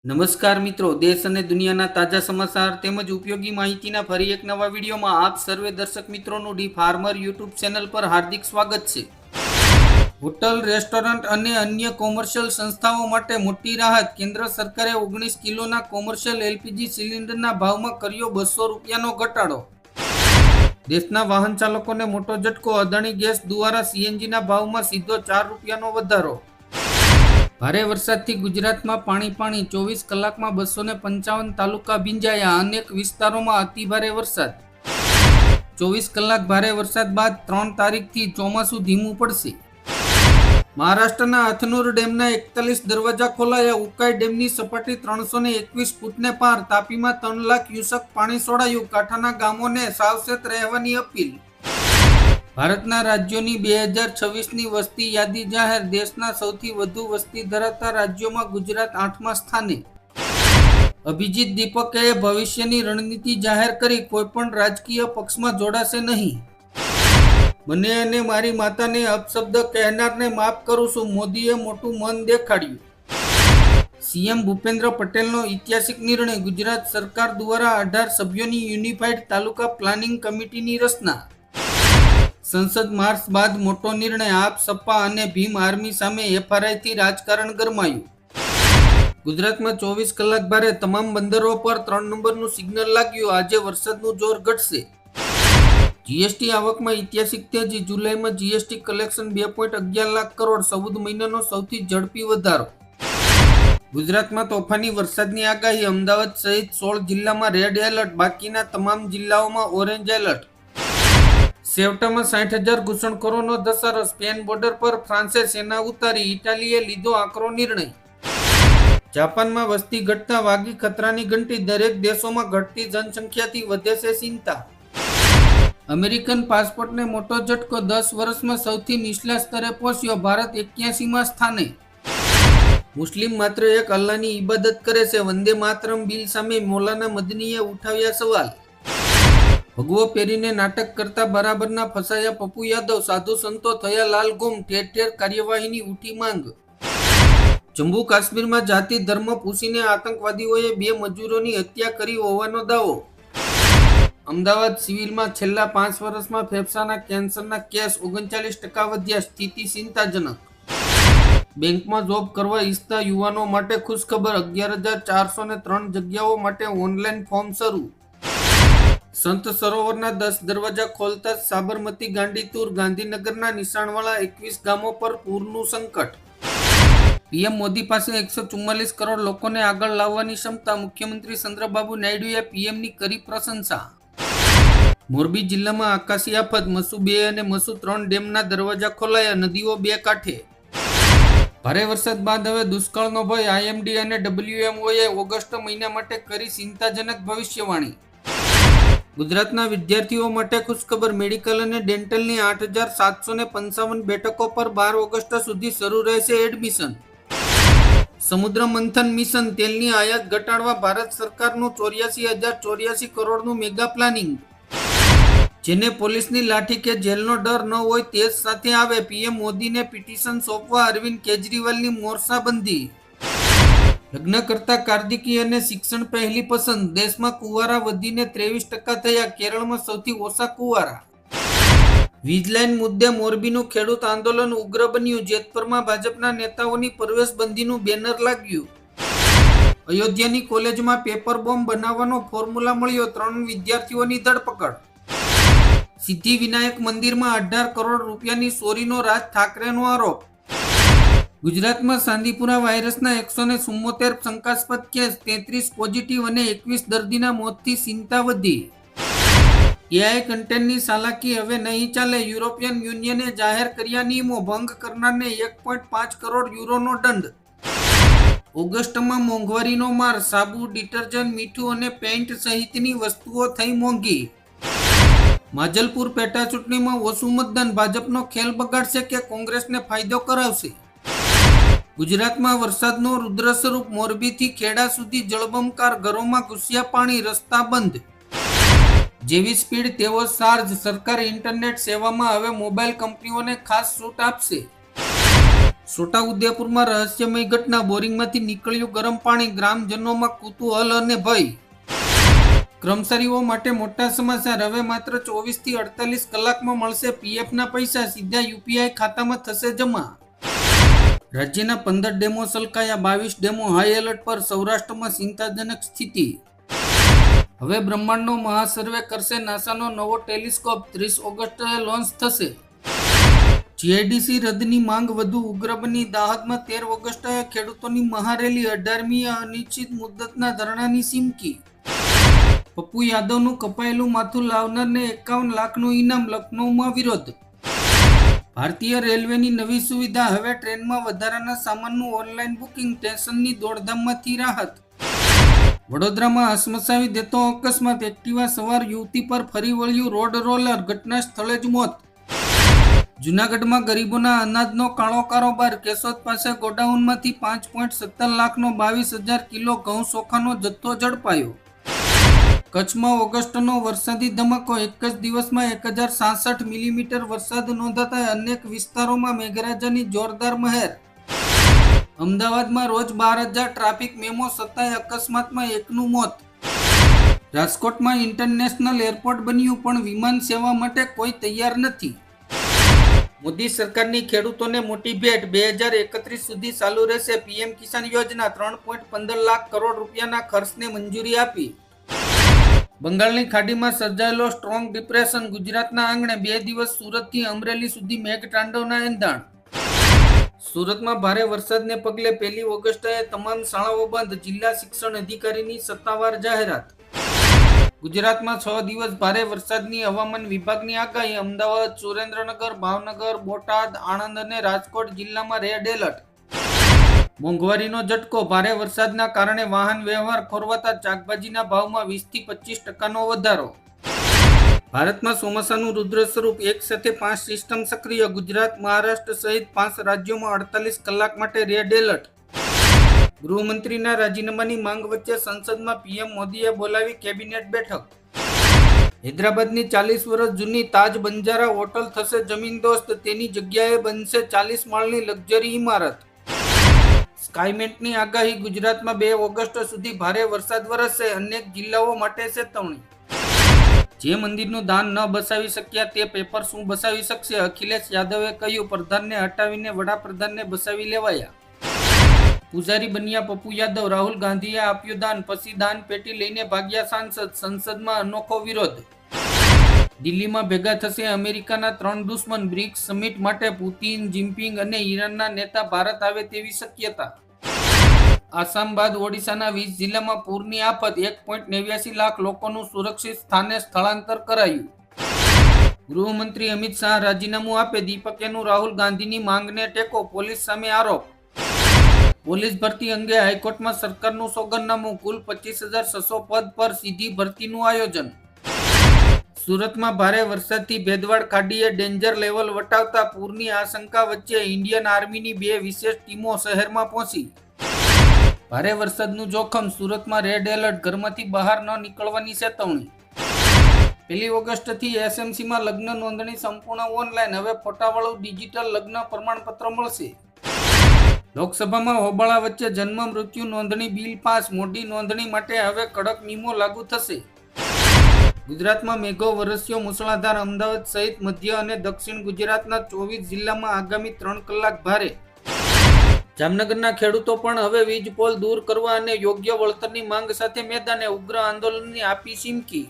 નમસ્કાર મિત્રો, દેશ અને દુનિયાના તાજા સમાચાર તેમજ ઉપયોગી માહિતીના ફરી એક નવા વિડીયોમાં આપ સર્વે દર્શક મિત્રોનું ડી ફાર્મર યુટ્યુબ ચેનલ પર હાર્દિક સ્વાગત છે। હોટલ, રેસ્ટોરન્ટ અને અન્ય કોમર્શિયલ સંસ્થાઓ માટે મોટી રાહત। કેન્દ્ર સરકારે 19 કિલોના કોમર્શિયલ એલપીજી સિલિન્ડરના ભાવમાં કર્યો 200 રૂપિયાનો ઘટાડો। દેશના વાહન ચાલકોને મોટો ઝટકો। અદાણી ગેસ દ્વારા સીએનજીના ભાવમાં સીધો 4 રૂપિયાનો વધારો। ભારે વરસાદથી ગુજરાતમાં પાણી। 24 કલાકમાં 255 તાલુકા ભીંજાયા। અનેક વિસ્તારોમાં અતિભારે વરસાદ। 24 કલાક ભારે વરસાદ બાદ 3 તારીખથી ચોમાસું ધીમું પડશે। મહારાષ્ટ્રના હથનુર ડેમના 41 દરવાજા ખોલાયા। ઉકાઈ ડેમની સપાટી 321 ફૂટને પાર। તાપીમાં 3 લાખ ક્યુસેક પાણી છોડાયું। કાંઠાના ગામોને સાવચેત રહેવાની અપીલ। ભારતના રાજ્યોની 2026ની વસ્તી યાદી જાહેર। દેશના સૌથી વધુ વસ્તી ધરાવતા રાજ્યોમાં ગુજરાત 8મા સ્થાને। અભિજીત દીપકેએ ભવિષ્યની રણનીતિ જાહેર કરી। કોઈપણ રાજકીય પક્ષમાં જોડાશે નહીં। મને અને મારી માતાને અપશબ્દ કહેનારને માફ કરું છું, મોદીએ મોટું મન દેખાડ્યું। સીએમ ભૂપેન્દ્ર પટેલનો ઐતિહાસિક નિર્ણય। ગુજરાત સરકાર દ્વારા 18 સભ્યોની યુનિફાઈડ તાલુકા પ્લાનિંગ કમિટીની રચના। સંસદ માર્ચ બાદ મોટો નિર્ણય। આપ, સપા અને ભીમ આર્મી સામે એફઆરઆઈથી રાજકારણ ગરમાયું। ગુજરાતમાં 24 કલાક ભારે। તમામ બંદરો પર 3 નંબરનું સિગ્નલ લાગ્યું। આજે વરસાદનું જોર ઘટશે। જીએસટી આવકમાં ઐતિહાસિક તેજી। જુલાઈમાં જીએસટી કલેક્શન 2.11 લાખ કરોડ, 14 મહિનાનો સૌથી ઝડપી વધારો। ગુજરાતમાં તોફાની વરસાદની આગાહી। અમદાવાદ સહિત 16 જિલ્લામાં રેડ એલર્ટ, બાકીના તમામ જિલ્લાઓમાં ઓરેન્જ એલર્ટ। સેવટામાં 60,000 ઘૂસણખોરોનો ધસારો। સ્પેન બોર્ડર પર ફ્રાન્સે સેના ઉતારી। ઇટાલીએ લીધો આકરો નિર્ણય। જાપાનમાં વસ્તી ઘટતા વાગી ખતરાની ઘંટી। દરેક દેશોમાં ઘટતી જનસંખ્યાથી વધે છે ચિંતા। અમેરિકન પાસપોર્ટને મોટો ઝટકો। 10 વર્ષમાં સૌથી નીચલા સ્તરે પહોંચ્યો। ભારત 81મા સ્થાને। મુસ્લિમ માત્ર એક અલ્લાહની ઇબાદત કરે છે। વંદે માતરમ બિલ સામે મૌલાના મદનીએ ઉઠાવ્યા સવાલ। ભગવો પહેરીને નાટક કરતા બરાબરના ફસાયા પપ્પુ યાદવ। સાધુ સંતો થયા લાલ ગુમ। ઠેર ઠેર કાર્યવાહીની ઉઠી માંગ। જમ્મુ કાશ્મીરમાં જાતિ ધર્મ પૂછીને આતંકવાદીઓએ 2 મજૂરોની હત્યા કરી હોવાનો દાવો। અમદાવાદ સિવિલમાં છેલ્લા 5 વર્ષમાં ફેફસાના કેન્સરના કેસ 39% વધ્યા। સ્થિતિ ચિંતાજનક। બેંકમાં જોબ કરવા ઈચ્છતા યુવાનો માટે ખુશખબર। 11,403 જગ્યાઓ માટે ઓનલાઈન ફોર્મ શરૂ। સંત સરોવરના 10 દરવાજા ખોલતા સાબરમતી ગાંડીતુર। ગાંધીનગરના નિશાણવાળા 21 ગામો પર પૂરનું સંકટ। પીએમ મોદી પાસે 144 કરોડ લોકોને આગળ લાવવાની ક્ષમતા। મુખ્યમંત્રી ચંદ્રબાબુ નાયડુએ પીએમની કરી પ્રશંસા। મોરબી જિલ્લામાં આકાશી આફત। મસુ 2 અને મસુ 3 ડેમના દરવાજા ખોલાયા। નદીઓ 2 કાંઠે। ભારે વરસાદ બાદ હવે દુષ્કાળનો ભય। આઈએમડી અને ડબલ્યુએમઓએ ઓગસ્ટ મહિના માટે કરી ચિંતાજનક ભવિષ્યવાણી। ગુજરાતના વિદ્યાર્થીઓ માટે ખુશખબર। મેડિકલ અને ડેન્ટલની 8,755 બેઠકો પર 12 ઓગસ્ટ સુધી શરૂ રહેશે એડમિશન। સમુદ્ર મંથન મિશન। તેલની આયાત ઘટાડવા ભારત સરકારનું 84,084 કરોડનું મેગા પ્લાનિંગ। જેને પોલીસની લાઠી કે જેલનો ડર ન હોય તે જ સાથે આવે। પીએમ મોદીને પિટિશન સોંપવા અરવિંદ કેજરીવાલની મોરચાબંધી। લગ્ન કરતા કાર્તિકી અને શિક્ષણ પહેલી પસંદ। દેશમાં કુંવારા વધીને 23% થયા। કેરળમાં સૌથી ઓછા કુંવારા। વીજલાઈન મુદ્દે મોરબીનું ખેડૂત આંદોલન ઉગ્ર બન્યું। જેતપુરમાં ભાજપના નેતાઓની પ્રવેશબંધીનું બેનર લાગ્યું। અયોધ્યાની કોલેજમાં પેપર બોમ્બ બનાવવાનો ફોર્મ્યુલા મળ્યો। 3 વિદ્યાર્થીઓની ધરપકડ। સિદ્ધિવિનાયક મંદિરમાં 18 કરોડ રૂપિયાની ચોરીનો રાજ ઠાકરેનો આરોપ। ગુજરાતમાં ચાંદીપુરા વાયરસના 174 શંકાસ્પદ કેસ। 33 પોઝિટિવ અને 21 દર્દીના મોતથી ચિંતા વધી। એઆઈ કન્ટેન્ટની ચાલાકી હવે નહીં ચાલે। યુરોપિયન યુનિયને જાહેર કર્યા નિયમો। ભંગ કરનારને 1.5 કરોડ યુરોનો દંડ। ઓગસ્ટમાં મોંઘવારીનો માર। સાબુ, ડિટર્જન્ટ, મીઠું અને પેઇન્ટ સહિતની વસ્તુઓ થઈ મોંઘી। માજલપુર પેટા ચૂંટણીમાં ઓછું મતદાન। ભાજપનો ખેલ બગાડશે કે કોંગ્રેસને ફાયદો કરાવશે? ગુજરાતમાં વરસાદનો રુદ્ર સ્વરૂપ। મોરબીથી ખેડા સુધી જળબંબાકાર। ઘરોમાં ઘૂસ્યા પાણી, રસ્તા બંધ। જેવી સ્પીડ તેવો ચાર્જ। સરકાર ઇન્ટરનેટ સેવામાં હવે મોબાઈલ કંપનીઓને ખાસ છૂટ આપશે। છોટાઉદેપુરમાં રહસ્યમય ઘટના, બોરિંગમાંથી નીકળ્યું ગરમ પાણી, ગ્રામજનોમાં કુતૂહલ અને ભય. કર્મચારીઓ માટે મોટા સમાચાર, હવે માત્ર 24 થી 48 કલાકમાં મળશે પીએફના પૈસા, સીધા યુપીઆઈ ખાતામાં થશે જમા. રાજ્યના 15 ડેમો છલકાયા, 22 ડેમો હાઈ એલર્ટ પર, સૌરાષ્ટ્રમાં ચિંતાજનક સ્થિતિ. હવે બ્રહ્માંડનો મહાસર્વે કરશે નાસાનો નવો ટેલિસ્કોપ, 30 ઓગસ્ટે લોન્ચ થશે. જીઆઈડીસી રદની માંગ વધુ ઉગ્ર બની, દાહોદમાં 13 ઓગસ્ટે ખેડૂતોની મહારેલી, 18મી અનિશ્ચિત મુદ્દતના ધરણાની ચીમકી. પપ્પુ યાદવનું કપાયેલું માથું લાવનારને 51 લાખનું ઇનામ, લખનૌમાં વિરોધ. ભારતીય રેલવેની નવી સુવિધા, હવે ટ્રેનમાં વધારાના સામાનનું ઓનલાઈન બુકિંગ, સ્ટેશનની દોડધામમાંથી રાહત. વડોદરામાં હસમસાવી દેતો અકસ્માત, એક્ટિવા સવાર યુવતી પર ફરી વળ્યું રોડ રોલર, ઘટના સ્થળે જ મોત. જૂનાગઢમાં ગરીબોના અનાજનો કાળો કારોબાર, કેશોદ પાસે ગોડાઉનમાંથી 5.17 લાખનો 22,000 કિલો ઘઉં ચોખાનો જથ્થો ઝડપાયો. કચ્છમાં ઓગસ્ટનો વરસાદી ધમાકો, એક જ દિવસમાં 1066 મિલીમીટર વરસાદ નોંધાતા અનેક વિસ્તારોમાં મેઘરાજાની જોરદાર મહેર. અમદાવાદમાં રોજ 12,000 ટ્રાફિક મેમો છતાંય અકસ્માતમાં એકનું મોત. રાજકોટમાં ઇન્ટરનેશનલ એરપોર્ટ બન્યું પણ વિમાન સેવા માટે કોઈ તૈયાર નથી. મોદી સરકારની ખેડૂતોને મોટી ભેટ, 2031 સુધી ચાલુ રહેશે પીએમ કિસાન યોજના, 3.15 લાખ કરોડ રૂપિયાના ખર્ચને મંજૂરી આપી. બંગાળની ખાડીમાં સર્જાયેલો સ્ટ્રોંગ ડિપ્રેશન, ગુજરાતના આંગણે 2 દિવસ સુરતથી અમરેલી સુધી મેઘતાંડવના એંધાણ. સુરતમાં ભારે વરસાદને પગલે 1 ઓગસ્ટે તમામ શાળાઓ બંધ, જિલ્લા શિક્ષણ અધિકારીની સત્તાવાર જાહેરાત. ગુજરાતમાં 6 દિવસ ભારે વરસાદની હવામાન વિભાગની આગાહી, અમદાવાદ, સુરેન્દ્રનગર, ભાવનગર, બોટાદ, આણંદ અને રાજકોટ જિલ્લામાં રેડ એલર્ટ. મોંઘવારીનો ઝટકો, ભારે વરસાદના કારણે વાહન વ્યવહાર ખોરવાતા શાકભાજીના ભાવમાં 20 થી 25% વધારો. ભારતમાં ચોમાસાનું રુદ્ર સ્વરૂપ, એક સાથે 5 સિસ્ટમ સક્રિય, ગુજરાત, મહારાષ્ટ્ર સહિત 5 રાજ્યોમાં 48 કલાક માટે રેડ એલર્ટ. ગૃહમંત્રીના રાજીનામાની માંગ વચ્ચે સંસદમાં પીએમ મોદીએ બોલાવી કેબિનેટ બેઠક. હૈદરાબાદની 40 વર્ષ જૂની તાજ બંજારા હોટલ થશે જમીનદોસ્ત, તેની જગ્યાએ બનશે 40 માળની લક્ઝરી ઇમારત. સ્કાયમેટની આગાહી, ગુજરાતમાં 2 ઓગસ્ટ સુધી ભારે વરસાદ વરસશે, અનેક જિલ્લાઓ માટે ચેતવણી. જે મંદિરનું દાન ન બસાવી શક્યા તે પેપર શું બસાવી શકશે, અખિલેશ યાદવે કહ્યું, પ્રધાનને હટાવીને વડાપ્રધાનને બસાવી લેવાયા. પૂજારી બન્યા પપ્પુ યાદવ, રાહુલ ગાંધીએ આપ્યું દાન, પછી દાન પેટી લઈને ભાગ્યા સાંસદ, સંસદમાં અનોખો વિરોધ. દિલ્હીમાં ભેગા થશે અમેરિકાના 3 દુશ્મન, બ્રિક્સ સમિટ માટે પુતિન, જિનપિંગ અને ઈરાનના નેતા ભારત આવે તેવી શક્યતા. આસામ બાદ ઓડિશાના 20 જિલ્લામાં પૂરની આફત, 1.89 લાખ લોકોનું સુરક્ષિત સ્થાને સ્થળાંતર કરાયું. ગૃહમંત્રી અમિત શાહ રાજીનામું આપે, દીપકેનું રાહુલ ગાંધીની માંગને ટેકો, પોલીસ સામે આરોપ. પોલીસ ભરતી અંગે હાઈકોર્ટમાં સરકારનું સોગંદનામું, કુલ 25,600 પદ પર સીધી ભરતીનું આયોજન. સુરતમાં ભારે વરસાદથી ભેદવાડ ખાડીએ ડેન્જર લેવલ વટાવતા પૂરની આશંકા વચ્ચે ઇન્ડિયન આર્મીની 2 વિશેષ ટીમો શહેરમાં પહોંચી. ભારે વરસાદનું જોખમ, સુરતમાં રેડ એલર્ટ, ઘરમાંથી બહાર ન નીકળવાની ચેતવણી. 1 ઓગસ્ટથી એસએમસીમાં લગ્ન નોંધણી સંપૂર્ણ ઓનલાઈન, હવે ફોટાવાળું ડિજિટલ લગ્ન પ્રમાણપત્ર મળશે. લોકસભામાં હોબાળા વચ્ચે જન્મ મૃત્યુ નોંધણી બિલ પાસ, મોડી નોંધણી માટે હવે કડક નિયમો લાગુ થશે. ગુજરાતમાં મેઘો વરસ્યો મુશળધાર, અમદાવાદ સહિત મધ્ય અને દક્ષિણ ગુજરાતના 24 જિલ્લામાં આગામી 3 કલાક ભારે. જામનગરના ખેડૂતો પણ હવે વીજ પોલ દૂર કરવા અને યોગ્ય વળતરની માંગ સાથે મેદાને, ઉગ્ર આંદોલનની આપી ચીમકી.